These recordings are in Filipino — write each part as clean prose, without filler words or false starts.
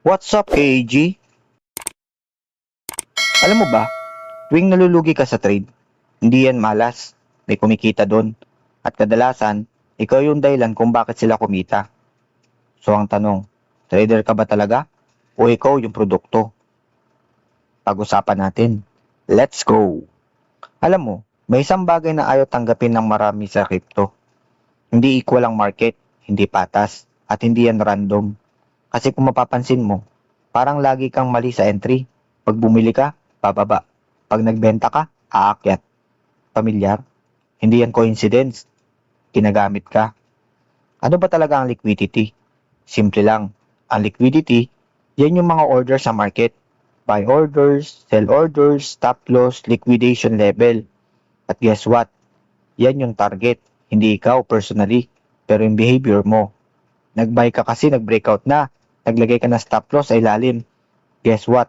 What's up, KAG? Alam mo ba, tuwing nalulugi ka sa trade, hindi yan malas, may kumikita doon. At kadalasan, ikaw yung dahilan kung bakit sila kumita. So ang tanong, trader ka ba talaga? O ikaw yung produkto? Pag-usapan natin. Let's go! Alam mo, may isang bagay na ayaw tanggapin ng marami sa crypto. Hindi equal ang market, hindi patas, at hindi yan random. Kasi kung mapapansin mo, parang lagi kang mali sa entry. Pag bumili ka, bababa. Pag nagbenta ka, aakyat. Pamilyar? Hindi yan coincidence. Ginagamit ka. Ano ba talaga ang liquidity? Simple lang. Ang liquidity, yan yung mga order sa market. Buy orders, sell orders, stop loss, liquidation level. At guess what? Yan yung target. Hindi ikaw personally, pero yung behavior mo. Nag-buy ka kasi nag-breakout na. Naglagay ka ng stop loss sa ilalim. Guess what?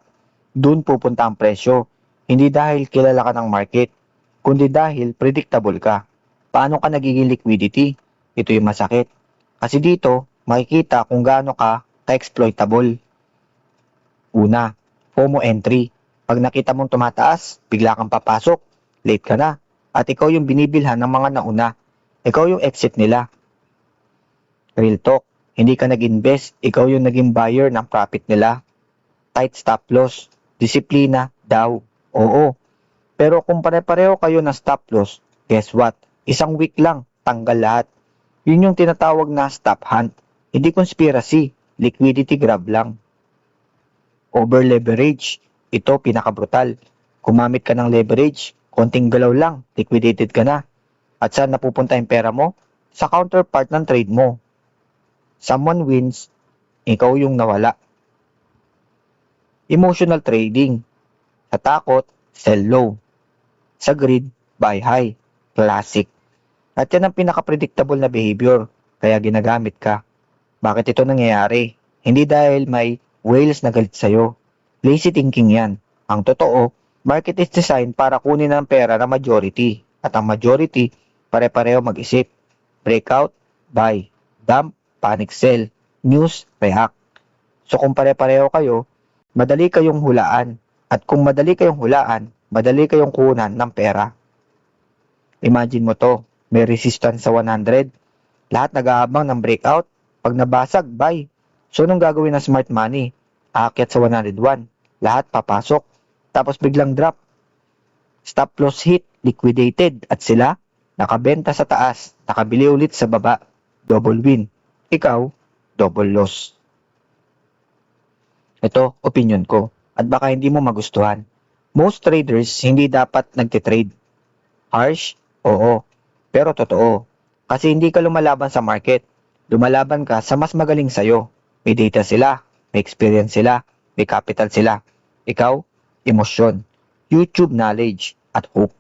Doon pupunta ang presyo. Hindi dahil kilala ka ng market, kundi dahil predictable ka. Paano ka nagiging liquidity? Ito yung masakit. Kasi dito, makikita kung gaano ka ka-exploitable. Una, FOMO entry. Pag nakita mong tumataas, bigla kang papasok, late ka na. At ikaw yung binibilhan ng mga nauna. Ikaw yung exit nila. Real talk, hindi ka nag-invest, ikaw yung naging buyer ng profit nila. Tight stop loss, disiplina, daw. Oo. Pero kung pare-pareho kayo ng stop loss, guess what? Isang week lang, tanggal lahat. Yun yung tinatawag na stop hunt. Hindi conspiracy, liquidity grab lang. Over leverage, ito pinakabrutal. Gumamit ka ng leverage, konting galaw lang, liquidated ka na. At saan napupunta yung pera mo? Sa counterpart ng trade mo. Someone wins, ikaw yung nawala. Emotional trading. Sa takot, sell low. Sa greed, buy high. Classic. At yan ang pinaka-predictable na behavior, kaya ginagamit ka. Bakit ito nangyayari? Hindi dahil may whales na galit sa'yo. Lazy thinking yan. Ang totoo, market is designed para kunin ang pera ng majority. At ang majority, pare-pareho mag-isip. Breakout, buy. Dump, panic sell. News, react. So kung pare-pareho kayo, madali kayong hulaan. At kung madali kayong hulaan, madali kayong kunan ng pera. Imagine mo to, may resistance sa 100. Lahat nag-aabang ng breakout. Pag nabasag, buy. So anong gagawin ng smart money? Aakyat sa 101. Lahat papasok. Tapos biglang drop. Stop loss hit, liquidated. At sila, nakabenta sa taas, nakabili ulit sa baba. Double win. Ikaw, double loss. Ito, opinion ko. At baka hindi mo magustuhan. Most traders hindi dapat nagtitrade. Harsh? Oo. Pero totoo. Kasi hindi ka lumalaban sa market. Lumalaban ka sa mas magaling sa'yo. May data sila, may experience sila, may capital sila. Ikaw, emosyon, YouTube knowledge, at hope.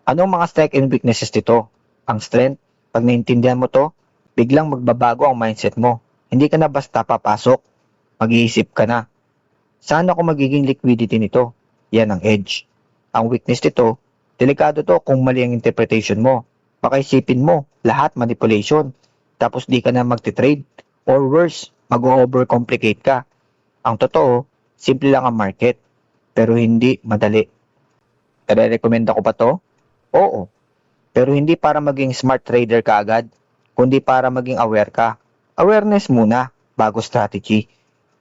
Anong mga strength and weaknesses nito? Ang strength, pag naintindihan mo to, biglang magbabago ang mindset mo. Hindi ka na basta papasok. Mag-iisip ka na. Saan ako magiging liquidity nito? Yan ang edge. Ang weakness nito, delikado to kung mali ang interpretation mo. Baka isipin mo, lahat manipulation. Tapos di ka na magti-trade. Or worse, mag-overcomplicate ka. Ang totoo, simple lang ang market. Pero hindi madali. Kaya-recommend ko pa to? Oo. Pero hindi para maging smart trader ka agad, kundi para maging aware ka. Awareness muna, bago strategy.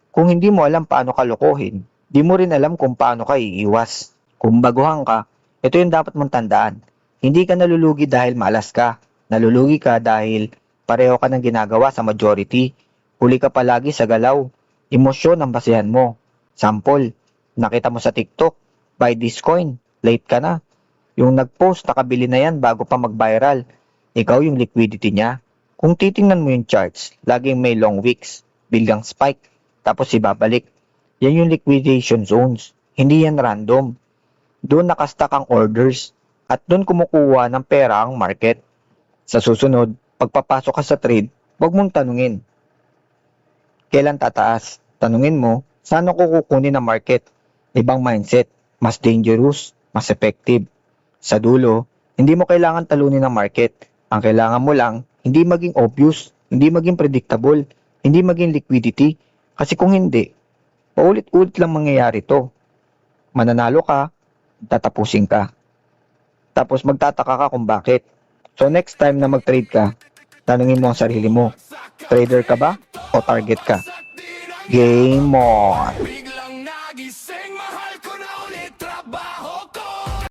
Kung hindi mo alam paano ka lokohin, di mo rin alam kung paano ka iiwas. Kung baguhan ka, ito yung dapat mong tandaan. Hindi ka nalulugi dahil malas ka. Nalulugi ka dahil pareho ka ng ginagawa sa majority. Huli ka palagi sa galaw. Emosyon ang basehan mo. Sample, nakita mo sa TikTok, buy this coin, late ka na. Yung nag-post, nakabili na yan bago pa mag-viral. Ikaw yung liquidity niya. Kung titingnan mo yung charts, laging may long wicks, biglang spike, tapos ibabalik. Yan yung liquidation zones. Hindi yan random. Doon nakastack ang orders at doon kumukuha ng pera ang market. Sa susunod, pagpapasok ka sa trade, huwag mong tanungin. Kailan tataas? Tanungin mo, saan ako kukunin ang market? Ibang mindset, mas dangerous, mas effective. Sa dulo, hindi mo kailangan talunin ang market. Ang kailangan mo lang, hindi maging obvious, hindi maging predictable, hindi maging liquidity, Kasi kung hindi, paulit-ulit lang mangyayari to. Mananalo ka, tatapusin ka. Tapos magtataka ka kung bakit. So next time na mag-trade ka, tanungin mo ang sarili mo, trader ka ba o target ka? Game on!